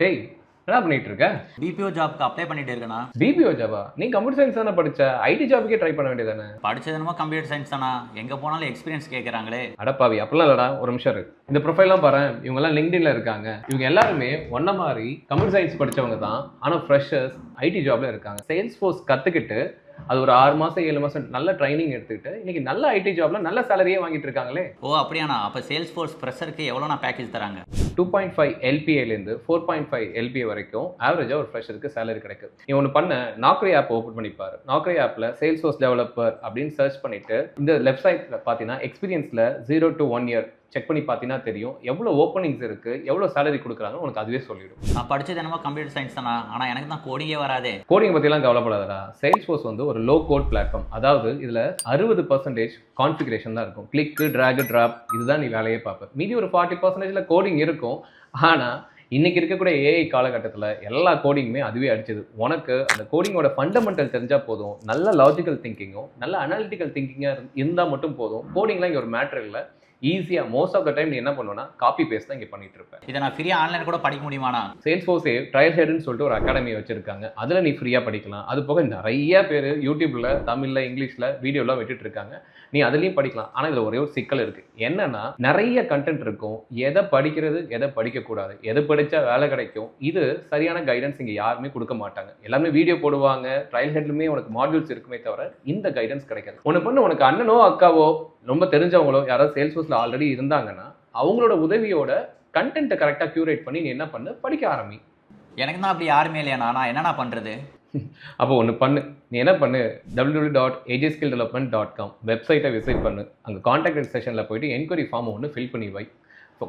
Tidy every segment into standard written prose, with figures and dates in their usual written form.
டேய் என்ன பண்ணிட்டு இருக்க? பிபிஓ ஜாப்க்கு அப்ளை பண்ணிட்டு இருக்கேனா? பிபிஓ ஜாபா? நீ கம்ப்யூட்டர் சயின்ஸ் தானே படிச்ச? ஐடி ஜாபுக்கே ட்ரை பண்ண வேண்டியதானே? படிச்சது என்னமோ கம்ப்யூட்டர் சயின்ஸ் தானா? எங்க போனாலும் எக்ஸ்பீரியன்ஸ் கேட்குறாங்களே. அடப்பாவி, அப்படிலாம் இல்லடா. ஒரு நிமிஷம் இருக்கு. இந்த ப்ரொஃபைல்லாம் பாரு, இவங்க எல்லாம் லிங்க்டின்ல இருக்காங்க. இவங்க எல்லாருமே ஒன்ன மாதிரி கம்ப்யூட்டர் சயின்ஸ் படிச்சவங்க தான். ஆனா ஃப்ரெஷர்ஸ் ஐடி ஜாப்ல இருக்காங்க. சேல்ஸ் ஃபோர்ஸ் கத்துக்கிட்டு அது ஒரு 6 மாசம் 7 மாசம் நல்ல ட்ரைனிங் எடுத்துக்கிட்டு இன்னைக்கு நல்ல ஐடி ஜாப்ல நல்ல சேலரியே வாங்கிட்டு இருக்காங்களே. ஓ அப்படியாண்ணா? அப்போ சேல்ஸ் ஃபோர்ஸ் ஃப்ரெஷருக்கு எவ்வளோண்ணா பேக்கேஜ் தராங்க? 2.5 LPAலேருந்து 4.5 LPA வரைக்கும் ஆவரேஜாக ஒரு ஃப்ரெஷருக்கு சேலரி கிடைக்கும். நீ ஒன்று பண்ண, நாக்ரி ஆப் ஓப்பன் பண்ணிப்பாரு. நாக்ரி ஆப்பில் சேல்ஸ் ஃபோர்ஸ் டெவலப்பர் அப்படின்னு சர்ச் பண்ணிட்டு இந்த வெப்சைட்டில் பார்த்தீங்கன்னா எக்ஸ்பீரியன்ஸில் 0 to 1 year செக் பண்ணி பார்த்தீங்கன்னா தெரியும் எவ்வளோ ஓப்பனிங்ஸ் இருக்குது, எவ்வளோ சேலரி கொடுக்குறாங்கன்னு உனக்கு அதுவே சொல்லிடும். நான் படிச்சது என்னமோ கம்ப்யூட்டர் சயின்ஸ் தானா? ஆனால் எனக்கு தான் கோடிங்கே வராதே. கோடிங் பற்றிலாம் கவலைப்படாதடா. சேல்ஸ் ஃபோர்ஸ் வந்து ஒரு லோ கோட் பிளாட்ஃபார்ம். அதாவது இதில் 60% கான்ஃபிகரேஷன் தான் இருக்கும். கிளிக்கு, ட்ராக், ட்ராப் இதுதான் நீ வேலையே பார்ப்ப. மீதி ஒரு 40% கோடிங் இருக்கும். ஆனால் இன்னைக்கு இருக்கக்கூடிய ஏஐ காலகட்டத்தில் எல்லா கோடிங்குமே அதுவே அடிச்சது. உனக்கு அந்த கோடிங்கோட ஃபண்டமெண்டல் தெரிஞ்சால் போதும். நல்ல லாஜிக்கல் திங்கிங்கும் நல்ல அனாலிட்டிக்கல் திங்கிங்காக இருந்தால் மட்டும் போதும். கோடிங்லாம் இங்கே ஒரு மேட்ரு இல்லை. ஈஸியாக மோஸ்ட் ஆஃப் த டைம் நீ என்ன பண்ணுவேன்னா காப்பி பேஸ்ட் தான் இங்கே பண்ணிட்டு இருப்பேன். இதை நான் ஃப்ரீயாக ஆன்லைன் கூட படிக்க முடியுமாண்ணா? சேல்ஸ் ஃபோர்ஸே ட்ரையல் ஹெட்னு சொல்லிட்டு ஒரு அகாடமி வச்சிருக்காங்க. அதில் நீ ஃப்ரீயாக படிக்கலாம். அது போக நிறைய பேர் யூடியூப்ல தமிழில் இங்கிலீஷில் வீடியோலாம் விட்டுட்டு இருக்காங்க. நீ அதுலேயும் படிக்கலாம். ஆனால் இதில் ஒரே ஒரு சிக்கல் இருக்குது. என்னன்னா நிறைய கண்டென்ட் இருக்கும். எதை படிக்கிறது எதை படிக்கக்கூடாது, எது படித்தா வேலை கிடைக்கும், இது சரியான கைடன்ஸ் இங்கே யாருமே கொடுக்க மாட்டாங்க. எல்லாமே வீடியோ போடுவாங்க. ட்ரையல் ஹெட்லுமே உனக்கு மாடியூல்ஸ் இருக்குமே தவிர இந்த கைடன்ஸ் கிடைக்காது. ஒன்று பண்ணு, உனக்கு அண்ணனோ அக்காவோ ரொம்ப தெரிஞ்சவங்களோ யாராவது சேல்ஸ் ஃபோர்ஸில் ஆல்ரெடி இருந்தாங்கன்னா அவங்களோட உதவியோட கண்டென்ட்டை கரெக்டாக க்யூரேட் பண்ணி நீ என்ன பண்ணு, படிக்க ஆரம்பி. எனக்கு தான் அப்படி யாருமே இல்லையாண்ணா. நான் என்னண்ணா பண்ணுறது? அப்போ ஒன்று பண்ணு, நீ என்ன பண்ணு, www.ajskilldevelopment.com வெப்சைட்டை விசிட் பண்ணு. அங்கே கான்டாக்ட் செஷனில் போயிட்டு என்கொயரி ஃபார்மை ஒன்று ஃபில் பண்ணி வை.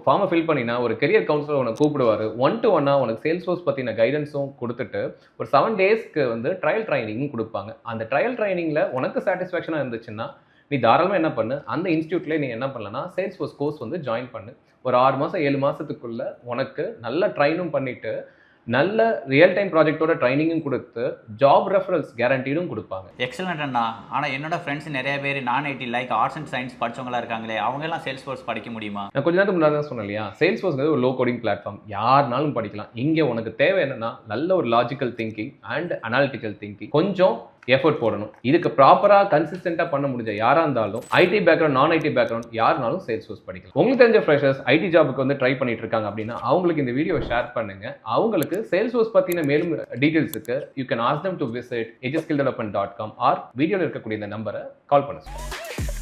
ஃபார்மை ஃபில் பண்ணினா ஒரு கெரியர் கவுன்சிலர் உனக்கு கூப்பிடுவார். 1-to-1 உனக்கு சேல்ஸ் ஃபோர்ஸ் பற்றின கைடன்ஸும் கொடுத்துட்டு ஒரு 7 டேஸ்க்கு வந்து ட்ரையல் ட்ரைனிங்கும் கொடுப்பாங்க. அந்த ட்ரையல் ட்ரைனிங்கில் உனக்கு சாட்டிஸ்ஃபேக்ஷனாக இருந்துச்சுன்னா நீ தாராளமாக என்ன பண்ணு, அந்த இன்ஸ்டியூட்லேயே நீ என்ன பண்ணலன்னா சேல்ஸ் ஃபோர்ஸ் கோர்ஸ் வந்து ஜாயின் பண்ணு. ஒரு 6 மாதம் 7 மாதத்துக்குள்ள உனக்கு நல்ல ட்ரைனும் பண்ணிட்டு நல்ல ரியல் டைம் ப்ராஜெக்டோட ட்ரைனிங்கும் கொடுத்து ஜாப் ரெஃபரல்ஸ் கேரண்டீடும் கொடுப்பாங்க. எக்ஸலண்ட் அண்ணா. ஆனால் என்னோட ஃப்ரெண்ட்ஸ் நிறைய பேர் நான் IT like arts and science படிச்சவங்களா இருக்காங்களே, அவங்க எல்லாம் சேல்ஸ் ஃபோர்ஸ் படிக்க முடியுமா? நான் கொஞ்ச நேரத்துக்கு முன்னாடி தான் சொன்னேன் இல்லையா, சேல்ஸ் ஃபோர்ஸ்ங்கிறது ஒரு லோ கோடிங் பிளாட்ஃபார்ம். யாருனாலும் படிக்கலாம். இங்கே உனக்கு தேவை என்னன்னா நல்ல ஒரு logical thinking and analytical thinking, கொஞ்சம் எஃபர்ட் போடணும். இதுக்கு ப்ராப்பராக கன்சிஸ்டண்டாக பண்ண முடிஞ்ச யாராக இருந்தாலும் ஐடி பேக்ரவுண்ட் நான் ஐடி பேக்ரவுண்ட் யாருனாலும் சேல்ஸ் ஃபோர்ஸ் படிக்கலாம். உங்களுக்கு தெரிஞ்ச ஃப்ரெஷர்ஸ் ஐடி ஜாபுக்கு வந்து ட்ரை பண்ணிட்டு இருக்காங்க அப்படின்னா அவங்களுக்கு இந்த வீடியோ ஷேர் பண்ணுங்க. அவங்களுக்கு சேல்ஸ் ஃபோர்ஸ் பற்றின மேலும் டீட்டெயில்ஸுக்கு you can ask them to visit ajskilldevelopment.com or வீடியோவில் இருக்கக்கூடிய இந்த நம்பரை கால் பண்ண சொல்லுங்க.